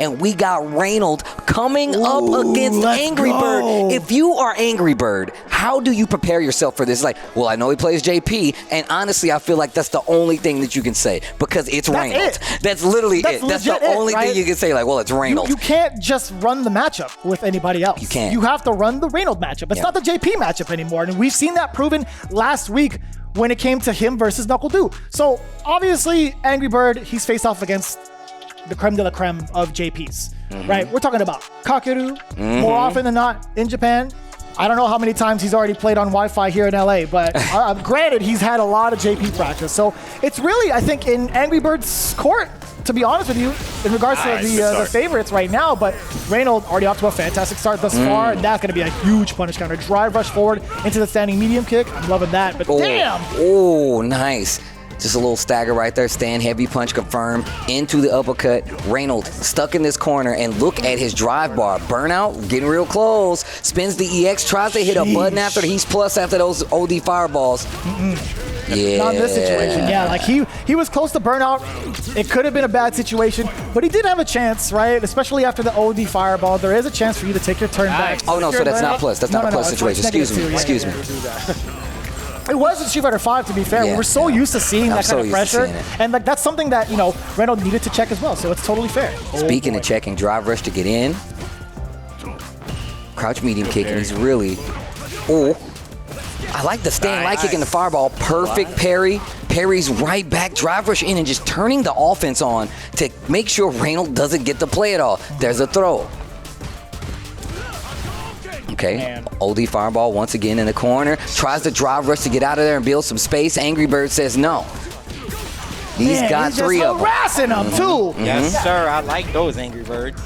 and we got Reynald coming up against Angrybird. If you are Angrybird, how do you prepare yourself for this? Like, well, I know he plays JP, and honestly, I feel like that's the only thing that you can say because it's Reynald. That's literally it. That's the only thing you can say. Like, well, it's Reynald. You can't just run the matchup with anybody else. You can't. You have to run the Reynald matchup. It's not the JP matchup anymore, and we've seen that proven last week when it came to him versus NuckleDu. So obviously, Angrybird, he's faced off against the creme de la creme of JPs, right? We're talking about Kakeru more often than not in Japan. I don't know how many times he's already played on Wi-Fi here in LA, but granted, he's had a lot of JP practice. So it's really, I think, in Angrybird's court, to be honest with you, in regards to the favorites right now. But Reynald already off to a fantastic start thus far, and that's going to be a huge punish counter. Drive rush forward into the standing medium kick. I'm loving that, but damn! Oh, nice. Just a little stagger right there. Stand heavy punch confirmed into the uppercut. Reynald stuck in this corner, and look at his drive bar. Burnout, getting real close. Spins the EX, tries to hit a button after he's plus after those OD fireballs. Yeah. Not in this situation. Yeah, like he was close to burnout. It could have been a bad situation, but he did have a chance, right? Especially after the OD fireball. There is a chance for you to take your turn back. Oh, no, so that's not plus. That's not a plus situation. Excuse me. It was in Street Fighter 5, to be fair. We were so used to seeing that kind of pressure. And like that's something that, you know, Reynald needed to check as well. So it's totally fair. Speaking of checking, drive rush to get in. Crouch medium kick, and he's really... Oh, I like the stand light kick and the fireball. Perfect parry. Parries right back. Drive rush in and just turning the offense on to make sure Reynald doesn't get to play it all. There's a throw. Okay, OD fireball once again in the corner. Tries to drive rush to get out of there and build some space. Angrybird says no. He's got three of them. Harassing them too. Yes, sir. I like those Angrybirds.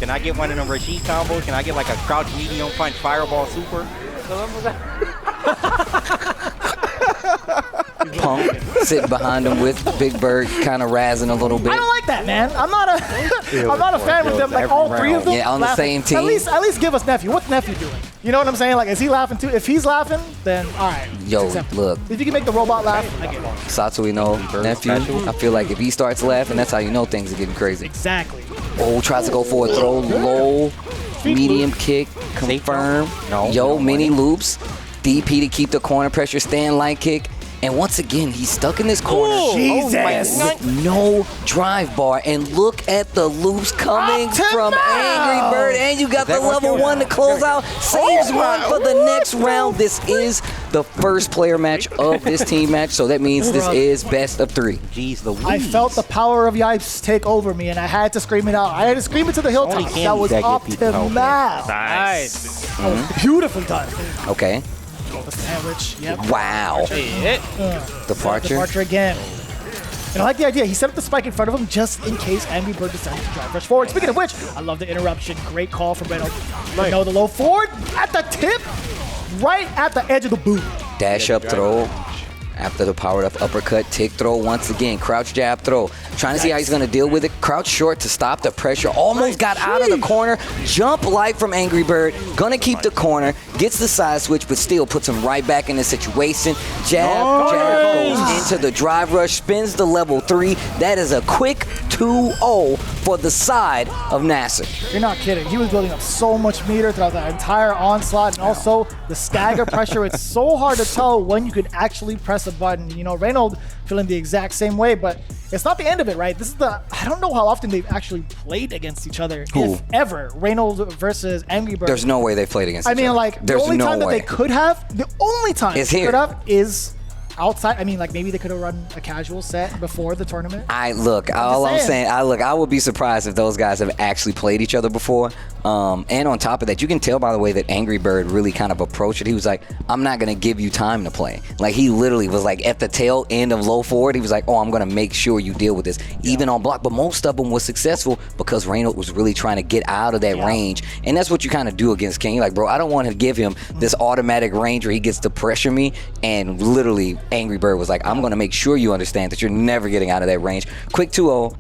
Can I get one of them Rashid combos? Can I get like a crouch medium punch fireball super? Punk sitting behind him with Big Bird kind of razzing a little bit. I don't like that, man. I'm not a fan with them. Like all three of them. Yeah, on the same team. At least give us Nephew. What's Nephew doing? You know what I'm saying? Like, is he laughing too? If he's laughing, then all right. Yo, look. If you can make the robot laugh, I get it. Satsui no Nephew. I feel like if he starts laughing, that's how you know things are getting crazy. Exactly. Oh, tries to go for a throw low. Medium kick, confirm. Yo, mini loops. DP to keep the corner pressure, stand light kick. And once again, he's stuck in this corner. Jesus. With no drive bar. And look at the loops coming from Angrybird. And you got the level 1 to close out. Saves one for the next round. This is the first player match of this team match. So that means this is best of 3. Jeez Louise. I felt the power of Yipes take over me, and I had to scream it out. I had to scream it to the hilltops. That was optimal. Nice. Beautifully done. Okay. The sandwich. Yep. Wow. Departure. Departure again. And I like the idea. He set up the spike in front of him just in case Angrybird decided to drive rush forward. Speaking of which, I love the interruption. Great call from Reynald. But no, the low forward at the tip, right at the edge of the boot. Dash up throw. After the powered up uppercut, tick throw once again. Crouch jab throw. Trying to see how he's going to deal with it. Crouch short to stop the pressure. Almost got out of the corner. Jump light from Angrybird. Going to keep the corner. Gets the side switch, but still puts him right back in the situation. Jab goes into the drive rush. Spins the level 3. That is a quick 2-0 for the side of NASR. You're not kidding. He was building up so much meter throughout the entire onslaught, and also the stagger pressure. It's so hard to tell when you can actually press a button. You know, Reynald feeling the exact same way, but it's not the end of it, right? This is I don't know how often they've actually played against each other, if ever. Reynald versus Angrybird. There's no way they played against each other. I mean, like, the only time that they could have, is outside. I mean, like, maybe they could have run a casual set before the tournament. I would be surprised if those guys have actually played each other before. And on top of that, you can tell by the way that Angrybird really kind of approached it. He was like, I'm not going to give you time to play. Like, he literally was like, at the tail end of low forward, he was like, oh, I'm going to make sure you deal with this, even on block. But most of them was successful because Reynald was really trying to get out of that range. And that's what you kind of do against King. You're like, bro, I don't want to give him this automatic range where he gets to pressure me. And literally, Angrybird was like, I'm going to make sure you understand that you're never getting out of that range. Quick 2-0.